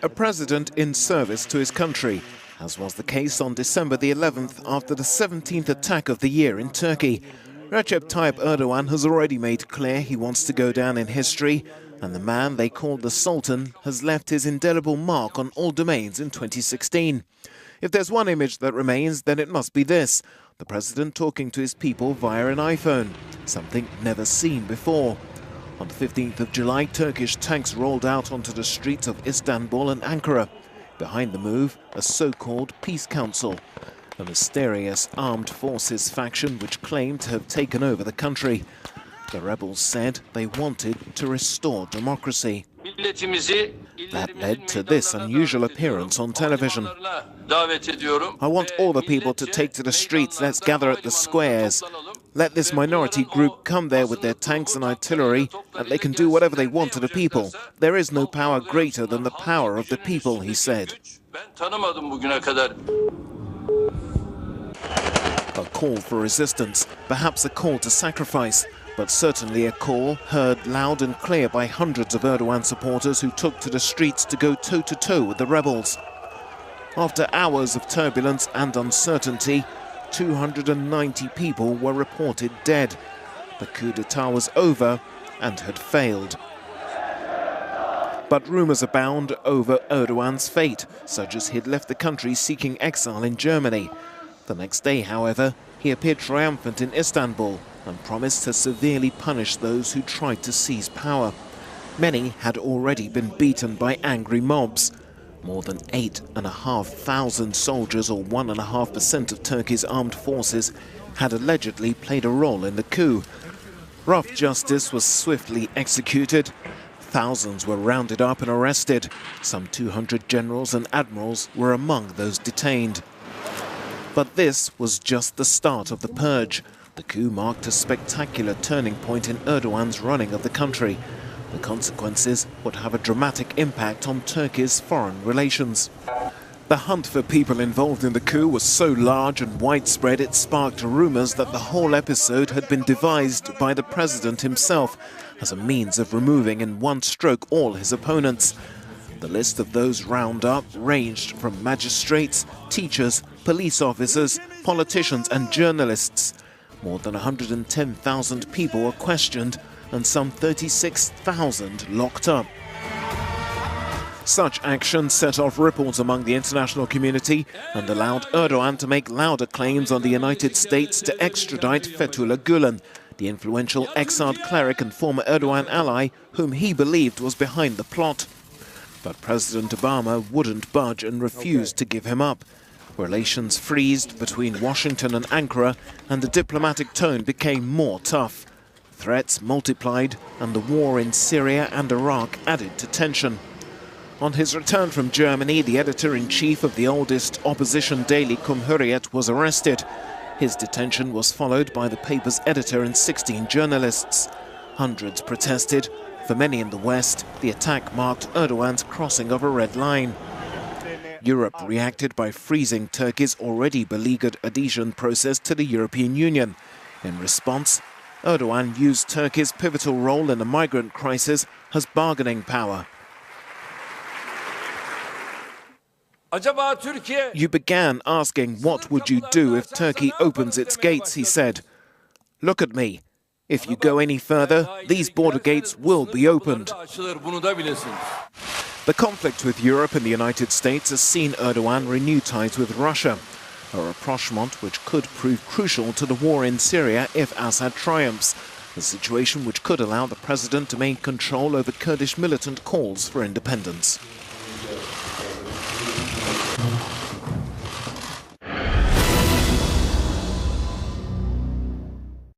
A president in service to his country, as was the case on December the 11th after the 17th attack of the year in Turkey. Recep Tayyip Erdogan has already made clear he wants to go down in history, and the man they called the Sultan has left his indelible mark on all domains in 2016. If there's one image that remains, then it must be this: the president talking to his people via an iPhone, something never seen before. On the 15th of July, Turkish tanks rolled out onto the streets of Istanbul and Ankara. Behind the move, a so-called peace council, a mysterious armed forces faction which claimed to have taken over the country. The rebels said they wanted to restore democracy. That led to this unusual appearance on television. I want all the people to take to the streets. Let's gather at the squares. Let this minority group come there with their tanks and artillery, and they can do whatever they want to the people. There is no power greater than the power of the people, he said. A call for resistance, perhaps a call to sacrifice, but certainly a call heard loud and clear by hundreds of Erdogan supporters who took to the streets to go toe-to-toe with the rebels. After hours of turbulence and uncertainty, 290 people were reported dead. The coup d'etat was over and had failed. But rumours abound over Erdogan's fate, such as he'd left the country seeking exile in Germany. The next day, however, he appeared triumphant in Istanbul and promised to severely punish those who tried to seize power. Many had already been beaten by angry mobs. More than 8,500 soldiers, or 1.5% of Turkey's armed forces, had allegedly played a role in the coup. Rough justice was swiftly executed. Thousands were rounded up and arrested. Some 200 generals and admirals were among those detained. But this was just the start of the purge. The coup marked a spectacular turning point in Erdogan's running of the country. The consequences would have a dramatic impact on Turkey's foreign relations. The hunt for people involved in the coup was so large and widespread it sparked rumours that the whole episode had been devised by the president himself as a means of removing in one stroke all his opponents. The list of those round up ranged from magistrates, teachers, police officers, politicians and journalists. More than 110,000 people were questioned and some 36,000 locked up. Such action set off ripples among the international community and allowed Erdogan to make louder claims on the United States to extradite Fethullah Gulen, the influential exiled cleric and former Erdogan ally whom he believed was behind the plot. But President Obama wouldn't budge and refused to give him up. Relations freezed between Washington and Ankara, and the diplomatic tone became more tough. Threats multiplied, and the war in Syria and Iraq added to tension. On his return from Germany, the editor-in-chief of the oldest opposition daily Cumhuriyet was arrested. His detention was followed by the paper's editor and 16 journalists. Hundreds protested. For many in the West, the attack marked Erdogan's crossing of a red line. Europe reacted by freezing Turkey's already beleaguered adhesion process to the European Union. In response, Erdogan used Turkey's pivotal role in the migrant crisis as bargaining power. You began asking what would you do if Turkey opens its gates, he said. Look at me. If you go any further, these border gates will be opened. The conflict with Europe and the United States has seen Erdogan renew ties with Russia, a rapprochement which could prove crucial to the war in Syria if Assad triumphs, a situation which could allow the president to maintain control over Kurdish militant calls for independence.